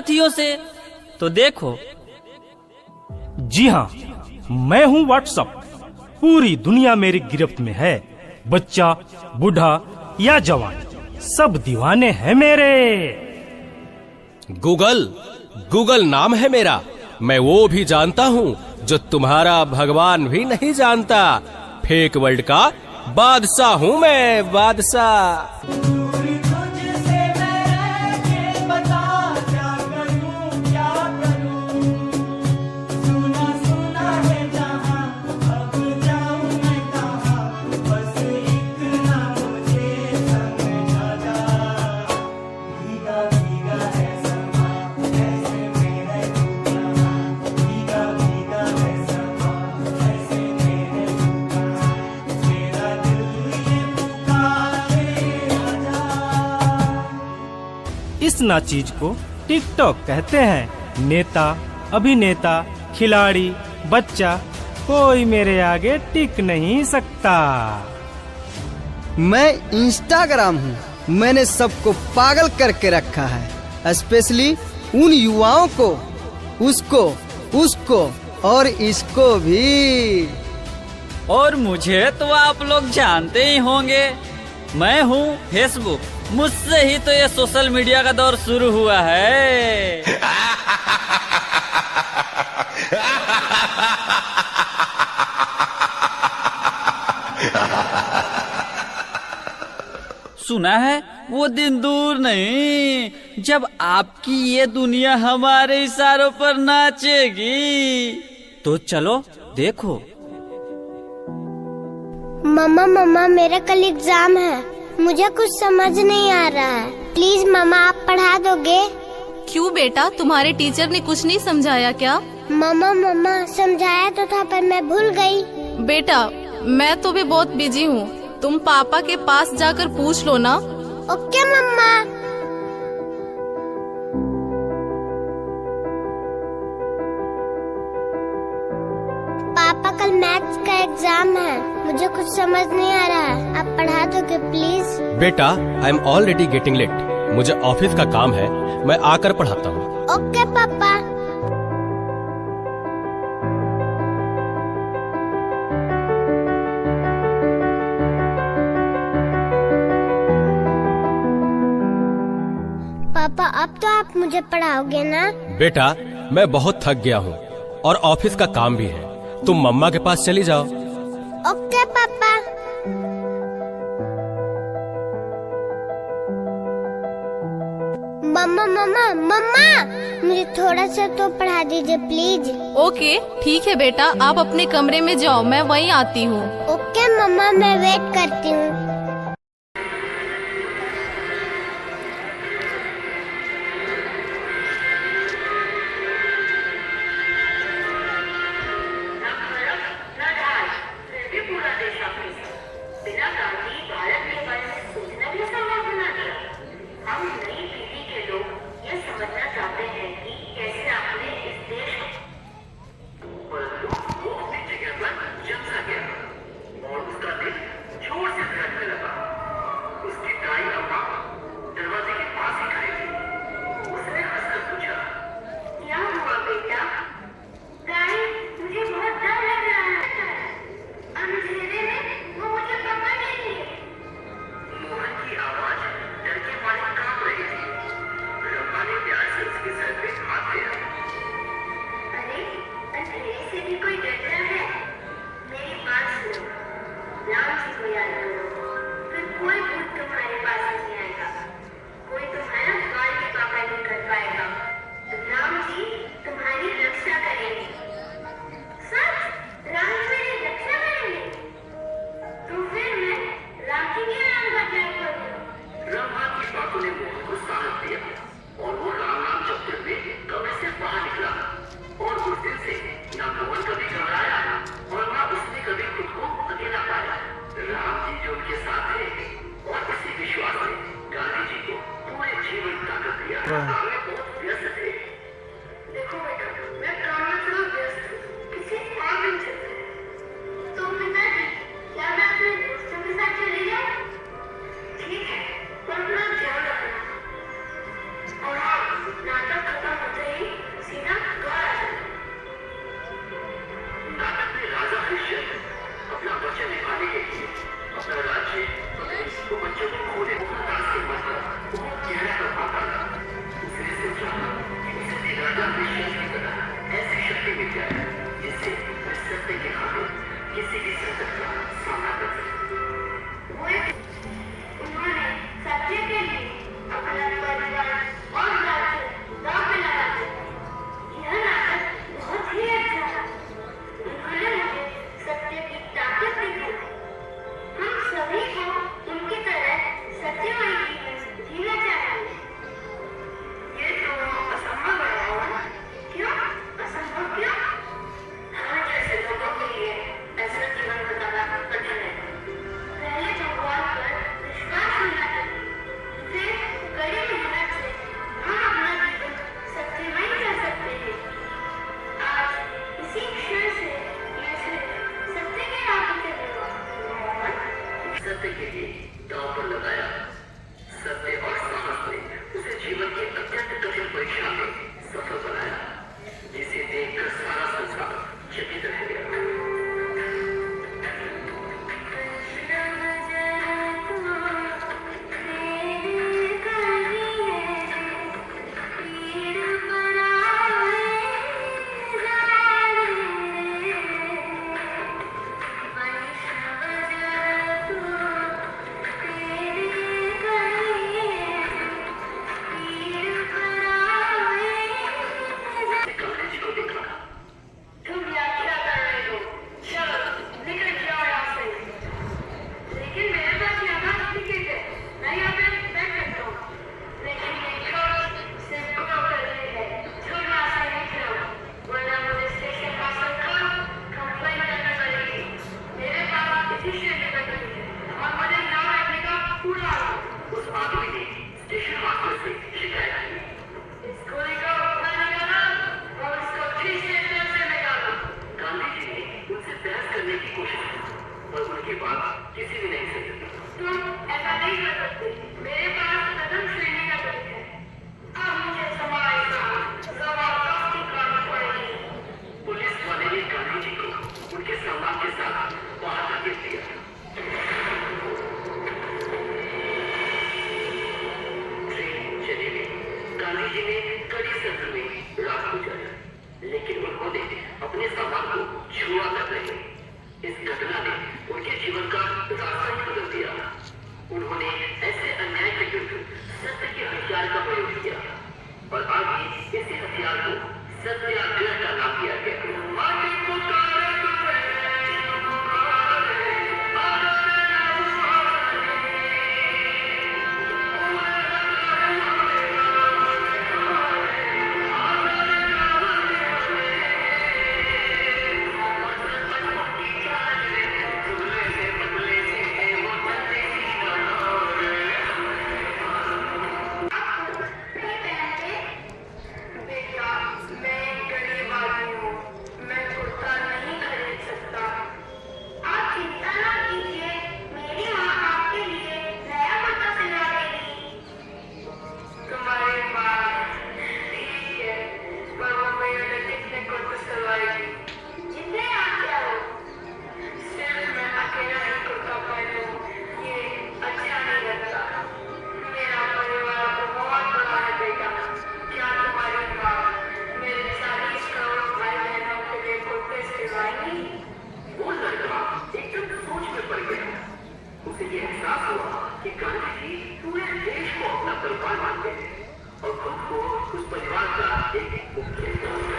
साथियों से। तो देखो। जी हाँ, मैं हूँ व्हाट्सएप। पूरी दुनिया मेरी गिरफ्त में है। बच्चा, बूढ़ा या जवान, सब दीवाने हैं मेरे। गूगल नाम है मेरा। मैं वो भी जानता हूँ जो तुम्हारा भगवान भी नहीं जानता। फेक वर्ल्ड का बादशाह हूँ मैं, बादशाह। इस नाचीज को टिकटॉक कहते हैं। नेता, अभिनेता, खिलाड़ी, बच्चा, कोई मेरे आगे टिक नहीं सकता। मैं इंस्टाग्राम हूँ। मैंने सबको पागल करके रखा है, स्पेशली उन युवाओं को, उसको और इसको भी। और मुझे तो आप लोग जानते ही होंगे, मैं हूँ फेसबुक। मुझसे ही तो ये सोशल मीडिया का दौर शुरू हुआ है। सुना है वो दिन दूर नहीं जब आपकी ये दुनिया हमारे इशारों पर नाचेगी। तो चलो देखो। मम्मा मेरा कल एग्जाम है, मुझे कुछ समझ नहीं आ रहा है। प्लीज मम्मा आप पढ़ा दोगे? क्यों बेटा, तुम्हारे टीचर ने कुछ नहीं समझाया क्या? मम्मा समझाया तो था पर मैं भूल गई। बेटा मैं तो भी बहुत बिजी हूँ, तुम पापा के पास जाकर पूछ लो ना। ओके मम्मा। पापा कल मैथ्स का एग्जाम है, मुझे कुछ समझ नहीं आ रहा है, आप पढ़ा दोगे प्लीज? बेटा I am already getting late, मुझे ऑफिस का काम है, मैं आकर पढ़ाता हूँ। ओके पापा। पापा अब तो आप मुझे पढ़ाओगे ना? बेटा मैं बहुत थक गया हूँ और ऑफिस का काम भी है, तुम मम्मा के पास चली जाओ। ओके पापा। मम्मा मुझे थोड़ा सा तो पढ़ा दीजिए प्लीज। ओके ठीक है बेटा, आप अपने कमरे में जाओ, मैं वहीं आती हूँ। ओके मम्मा, मैं वेट करती हूँ। नाटक खत्म गांधी जी ने कड़ी शस्त्र में रात गुजारा, लेकिन उन्होंने अपने सम्मान को छुआ तक नहीं। इस घटना ने उनके जीवन का रास्ता ही बदल दिया। उन्होंने ऐसे अन्याय के विरुद्ध सत्य के हथियार का प्रयोग किया और आगे इसी हथियार को सत्याग्रह का नाम दिया गया। उसे ये एहसास हुआ कि गांधी जी पूरे देश को अपना परिवार मानते हैं और खुद को उस परिवार का एक मुख्य